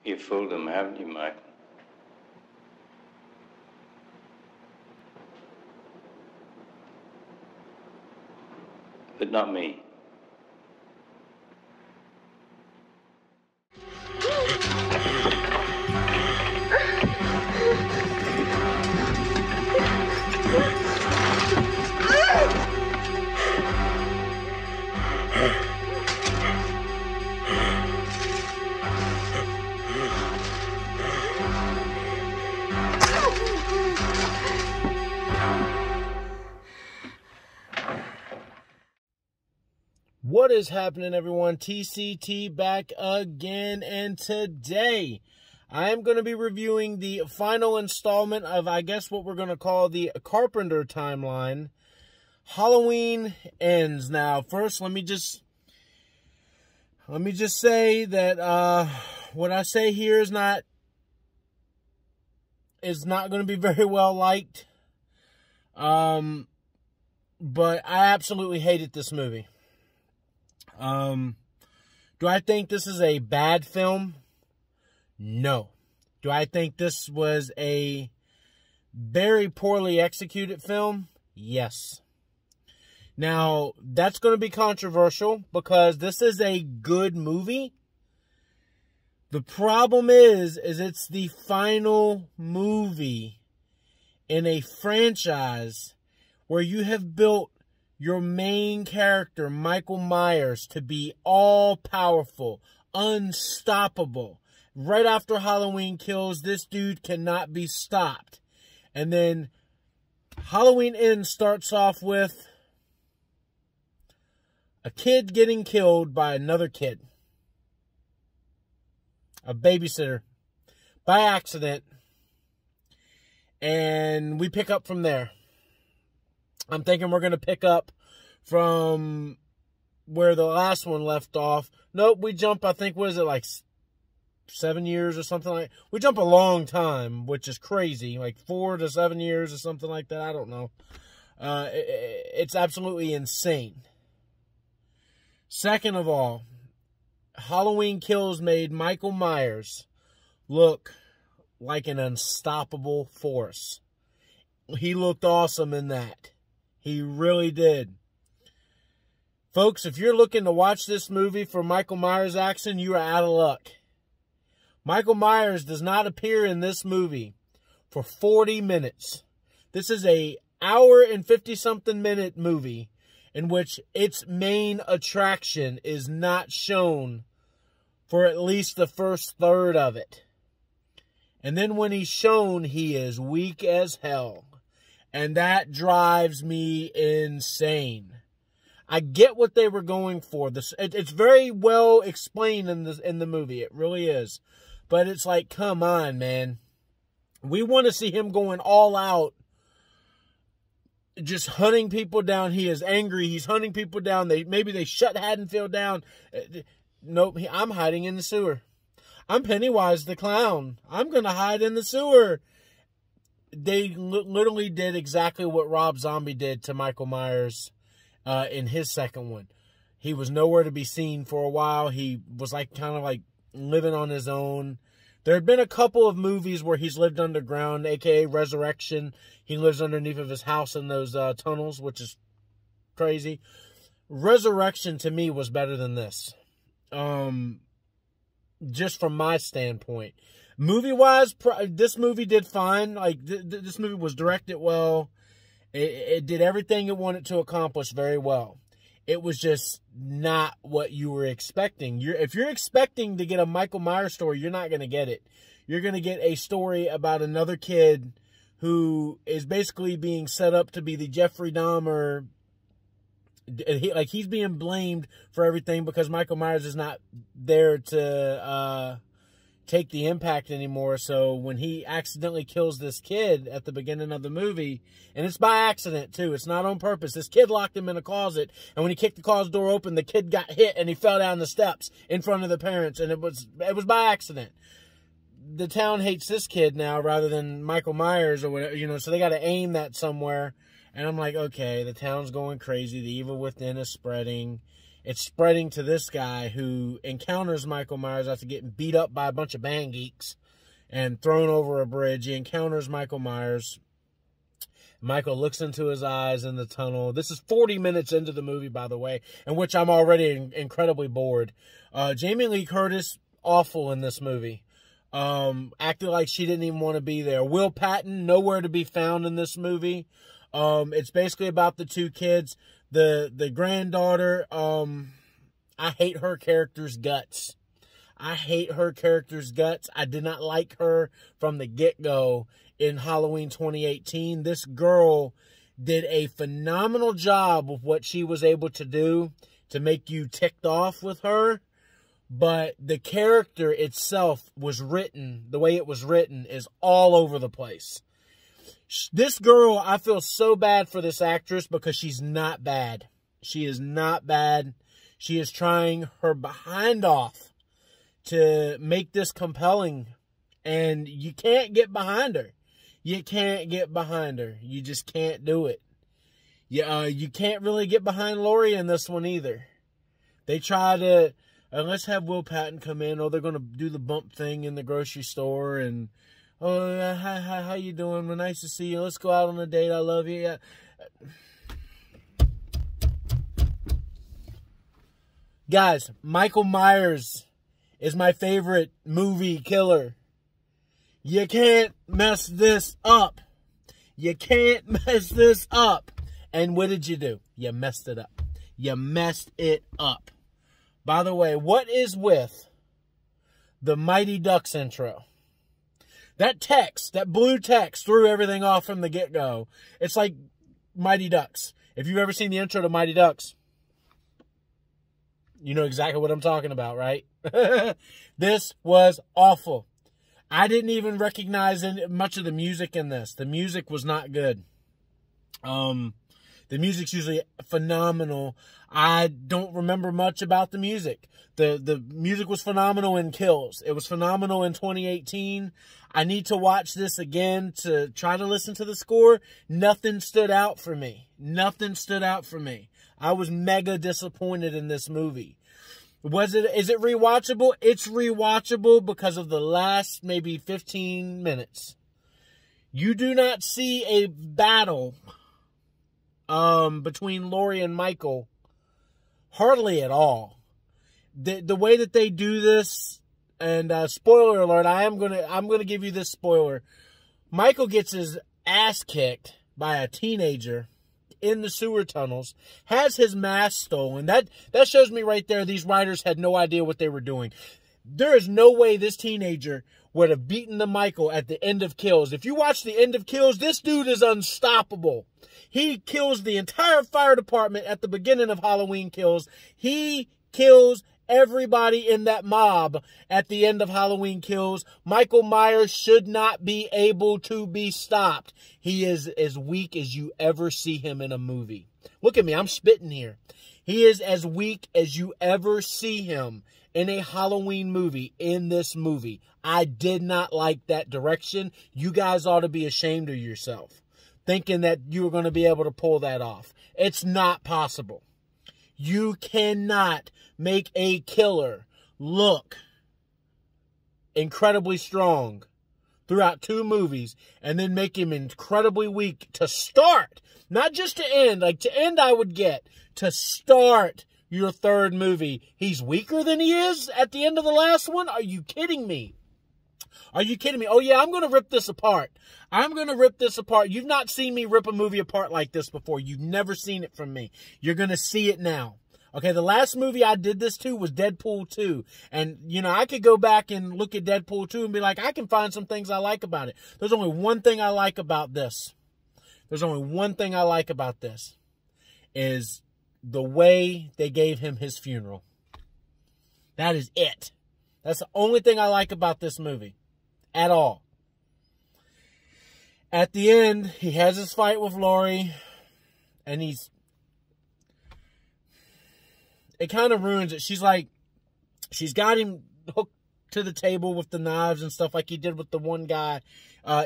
You fooled them, haven't you, Mike? But not me. What is happening, everyone? TCT back again, and today I am going to be reviewing the final installment of, I guess, what we're going to call the Carpenter timeline. Halloween Ends. Now, first, let me just say that what I say here is not going to be very well liked. But I absolutely hated this movie. Do I think this is a bad film? No. Do I think this was a very poorly executed film? Yes. Now, that's going to be controversial because this is a good movie. The problem is it's the final movie in a franchise where you have built your main character, Michael Myers, to be all-powerful, unstoppable. Right after Halloween Kills, this dude cannot be stopped. And then Halloween Ends starts off with a kid getting killed by another kid. A babysitter. By accident. And we pick up from there. I'm thinking we're going to pick up from where the last one left off. Nope, we jump, I think, what is it, like 7 years or something like that? We jump a long time, which is crazy, like 4 to 7 years or something like that. I don't know. It's absolutely insane. Second of all, Halloween Kills made Michael Myers look like an unstoppable force. He looked awesome in that. He really did. Folks, if you're looking to watch this movie for Michael Myers action, you are out of luck. Michael Myers does not appear in this movie for 40 minutes. This is a hour and 50-something minute movie in which its main attraction is not shown for at least the first third of it. And then when he's shown, he is weak as hell. And that drives me insane. I get what they were going for. It's very well explained in the movie. It really is. But it's like, come on, man. We want to see him going all out, just hunting people down. He is angry. He's hunting people down. Maybe they shut Haddonfield down. Nope, I'm hiding in the sewer. I'm Pennywise the Clown. I'm going to hide in the sewer. They literally did exactly what Rob Zombie did to Michael Myers in his second one. He was nowhere to be seen for a while. He was like kind of like living on his own. There had been a couple of movies where he's lived underground, aka Resurrection. He lives underneath of his house in those tunnels, which is crazy. Resurrection to me was better than this. Just from my standpoint. Movie-wise, this movie did fine. Like, this movie was directed well. It did everything it wanted to accomplish very well. It was just not what you were expecting. If you're expecting to get a Michael Myers story, you're not going to get it. You're going to get a story about another kid who is basically being set up to be the Jeffrey Dahmer. He's being blamed for everything because Michael Myers is not there to take the impact anymore. So when he accidentally kills this kid at the beginning of the movie, and it's by accident too, it's not on purpose. This kid locked him in a closet, and when he kicked the closet door open, the kid got hit and he fell down the steps in front of the parents, and it was by accident. The town hates this kid now rather than Michael Myers or whatever, you know, so they got to aim that somewhere. And I'm like, okay, the town's going crazy. The evil within is spreading. it's spreading to this guy who encounters Michael Myers after getting beat up by a bunch of band geeks and thrown over a bridge. He encounters Michael Myers. Michael looks into his eyes in the tunnel. This is 40 minutes into the movie, by the way, in which I'm already incredibly bored. Jamie Lee Curtis, awful in this movie. Acted like she didn't even want to be there. Will Patton, nowhere to be found in this movie. It's basically about the two kids. The granddaughter, I hate her character's guts. I hate her character's guts. I did not like her from the get-go in Halloween 2018. This girl did a phenomenal job with what she was able to do to make you ticked off with her. But the character itself was written, the way it was written, is all over the place. This girl, I feel so bad for this actress because she's not bad. She is not bad. She is trying her behind off to make this compelling. And you can't get behind her. You can't get behind her. You just can't do it. You can't really get behind Laurie in this one either. They try to... let's have Will Patton come in. Oh, they're going to do the bump thing in the grocery store. And, oh, hi, how you doing? Well, nice to see you. Let's go out on a date. I love you. Guys, Michael Myers is my favorite movie killer. You can't mess this up. You can't mess this up. And what did you do? You messed it up. You messed it up. By the way, what is with the Mighty Ducks intro? That text, that blue text, threw everything off from the get-go. It's like Mighty Ducks. If you've ever seen the intro to Mighty Ducks, you know exactly what I'm talking about, right? This was awful. I didn't even recognize much of the music in this. The music was not good. The music's usually phenomenal. I don't remember much about the music. The music was phenomenal in Kills. It was phenomenal in 2018. I need to watch this again to try to listen to the score. Nothing stood out for me. Nothing stood out for me. I was mega disappointed in this movie. Is it rewatchable? It's rewatchable because of the last maybe 15 minutes. You do not see a battle between Laurie and Michael hardly at all. The way that they do this, and spoiler alert, I'm gonna give you this spoiler. Michael gets his ass kicked by a teenager in the sewer tunnels, has his mask stolen. That shows me right there these writers had no idea what they were doing. There is no way this teenager would have beaten the Michael at the end of Kills. If you watch the end of Kills, this dude is unstoppable. He kills the entire fire department at the beginning of Halloween Kills. He kills everybody in that mob at the end of Halloween Kills. Michael Myers should not be able to be stopped. He is as weak as you ever see him in a movie. Look at me, I'm spitting here. He is as weak as you ever see him in a Halloween movie in this movie. I did not like that direction. You guys ought to be ashamed of yourself, thinking that you were going to be able to pull that off. It's not possible. You cannot make a killer look incredibly strong throughout 2 movies and then make him incredibly weak to start. Not just to end. Like, to end I would get. To start your 3rd movie, he's weaker than he is at the end of the last one? Are you kidding me? Are you kidding me? Oh, yeah, I'm going to rip this apart. I'm going to rip this apart. You've not seen me rip a movie apart like this before. You've never seen it from me. You're going to see it now. Okay, the last movie I did this to was Deadpool 2. And, you know, I could go back and look at Deadpool 2 and be like, I can find some things I like about it. There's only one thing I like about this. There's only one thing I like about this. Is the way they gave him his funeral. That is it. That's the only thing I like about this movie. At all. At the end, he has his fight with Laurie. And it kind of ruins it. She's got him hooked to the table with the knives and stuff like he did with the one guy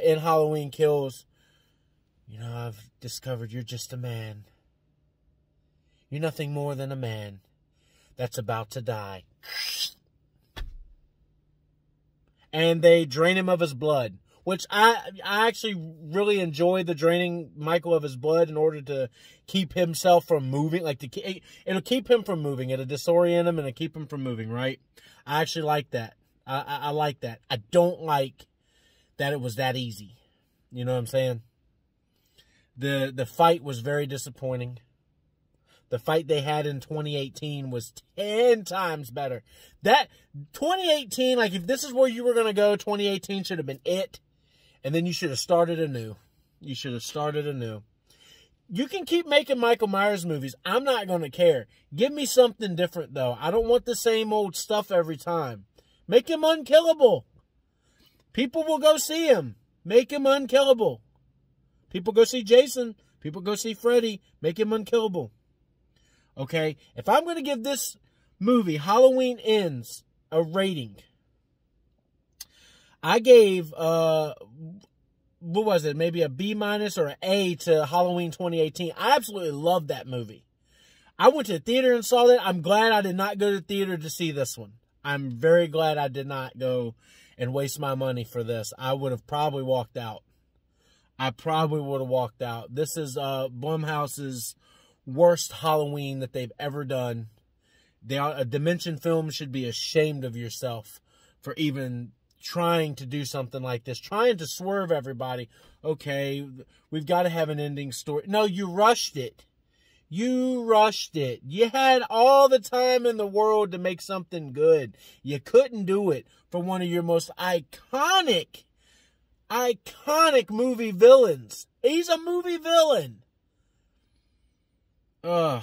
in Halloween Kills. You know, I've discovered you're just a man. You're nothing more than a man. that's about to die. And they drain him of his blood, which I actually really enjoy the draining Michael of his blood in order to keep himself from moving. Like, it'll keep him from moving. It'll disorient him and it'll keep him from moving, right? I actually like that. I like that. I don't like that it was that easy. You know what I'm saying? The fight was very disappointing. The fight they had in 2018 was 10 times better. That 2018, like, if this is where you were going to go, 2018 should have been it. And then you should have started anew. You should have started anew. You can keep making Michael Myers movies. I'm not going to care. Give me something different, though. I don't want the same old stuff every time. Make him unkillable. People will go see him. Make him unkillable. People go see Jason. People go see Freddy. Make him unkillable. Okay? If I'm going to give this movie, Halloween Ends, a rating, I gave, what was it? Maybe a B- or an A to Halloween 2018. I absolutely loved that movie. I went to the theater and saw that. I'm glad I did not go to the theater to see this one. I'm very glad I did not go and waste my money for this. I would have probably walked out. I probably would have walked out. This is Blumhouse's worst Halloween that they've ever done. A Dimension Film should be ashamed of yourself for even trying to do something like this, trying to swerve everybody. Okay, we've got to have an ending story. No, you rushed it. You rushed it. You had all the time in the world to make something good. You couldn't do it for one of your most iconic movie villains. He's a movie villain. Ugh.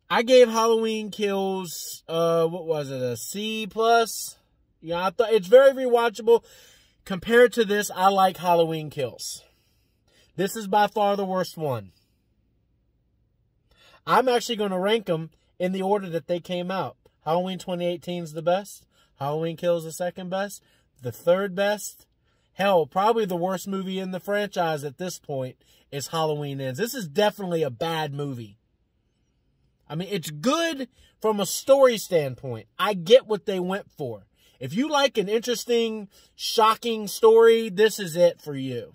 I gave Halloween Kills, what was it, a C+? Yeah, I thought it's very rewatchable. Compared to this, I like Halloween Kills. This is by far the worst one. I'm actually going to rank them in the order that they came out. Halloween 2018 is the best. Halloween Kills the second best. The third best. Hell, probably the worst movie in the franchise at this point is Halloween Ends. This is definitely a bad movie. I mean, it's good from a story standpoint. I get what they went for. If you like an interesting, shocking story, this is it for you.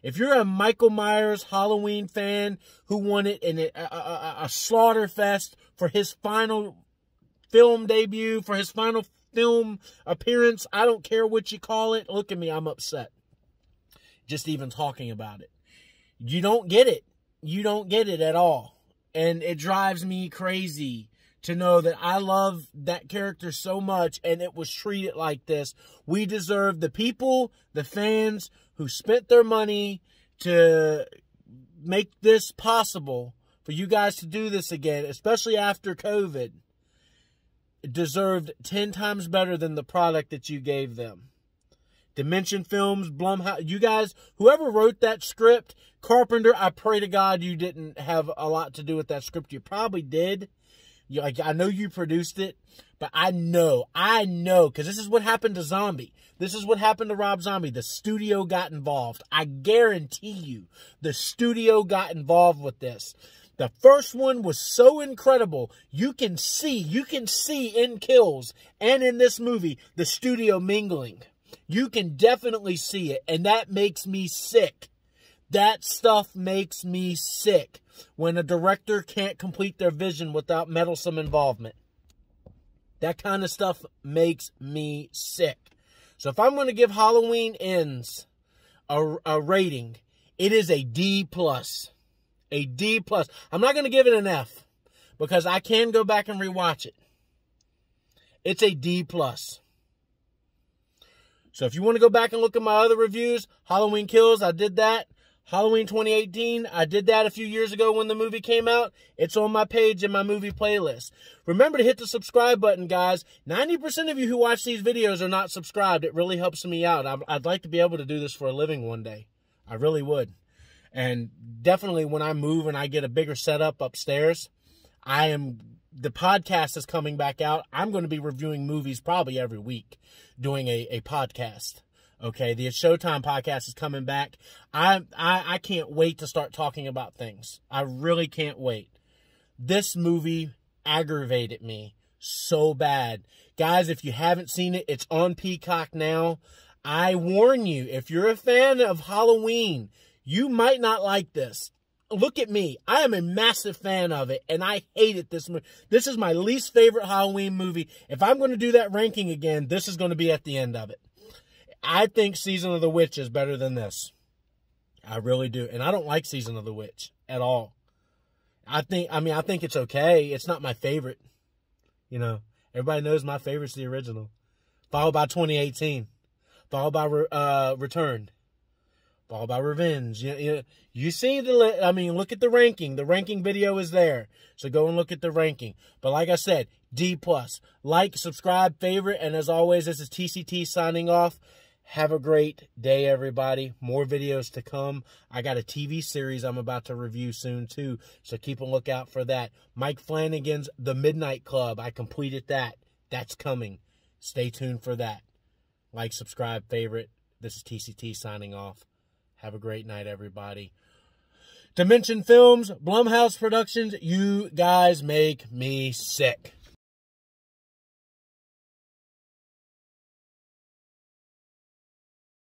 If you're a Michael Myers Halloween fan who wanted a slaughter fest for his final film debut, for his final film appearance, I don't care what you call it. Look at me, I'm upset. Just even talking about it. You don't get it. You don't get it at all. And it drives me crazy to know that I love that character so much and it was treated like this. We deserve the people, the fans who spent their money to make this possible for you guys to do this again, especially after COVID, deserved 10 times better than the product that you gave them. Dimension Films, Blumhouse, you guys, whoever wrote that script, Carpenter, I pray to God you didn't have a lot to do with that script. You probably did. I know you produced it, but I know, because this is what happened to Zombie. This is what happened to Rob Zombie. The studio got involved. I guarantee you, the studio got involved with this. The first one was so incredible. You can see in Kills and in this movie, the studio mingling. You can definitely see it, and that makes me sick. That stuff makes me sick when a director can't complete their vision without meddlesome involvement. That kind of stuff makes me sick. So if I'm going to give Halloween Ends a rating, it is a D+. A D+. I'm not going to give it an F because I can go back and rewatch it. It's a D+. So if you want to go back and look at my other reviews, Halloween Kills, I did that. Halloween 2018, I did that a few years ago when the movie came out. It's on my page in my movie playlist. Remember to hit the subscribe button, guys. 90% of you who watch these videos are not subscribed. It really helps me out. I'd like to be able to do this for a living one day. I really would. And definitely when I move and I get a bigger setup upstairs, the podcast is coming back out. I'm going to be reviewing movies probably every week, doing a podcast. Okay, the Showtime podcast is coming back. I can't wait to start talking about things. I really can't wait. This movie aggravated me so bad. Guys, if you haven't seen it, it's on Peacock now. I warn you, if you're a fan of Halloween, you might not like this. Look at me. I am a massive fan of it, and I hated this movie. This is my least favorite Halloween movie. If I'm going to do that ranking again, this is going to be at the end of it. I think Season of the Witch is better than this. I really do. And I don't like Season of the Witch at all. I think it's okay. It's not my favorite. You know, everybody knows my favorite's the original. Followed by 2018. Followed by Return. Followed by Revenge. You see look at the ranking. The ranking video is there. So go and look at the ranking. But like I said, D+. Like, subscribe, favorite, and as always, this is TCT signing off. Have a great day, everybody. More videos to come. I got a TV series I'm about to review soon, too. So keep a lookout for that. Mike Flanagan's The Midnight Club. I completed that. That's coming. Stay tuned for that. Like, subscribe, favorite. This is TCT signing off. Have a great night, everybody. Dimension Films, Blumhouse Productions, you guys make me sick.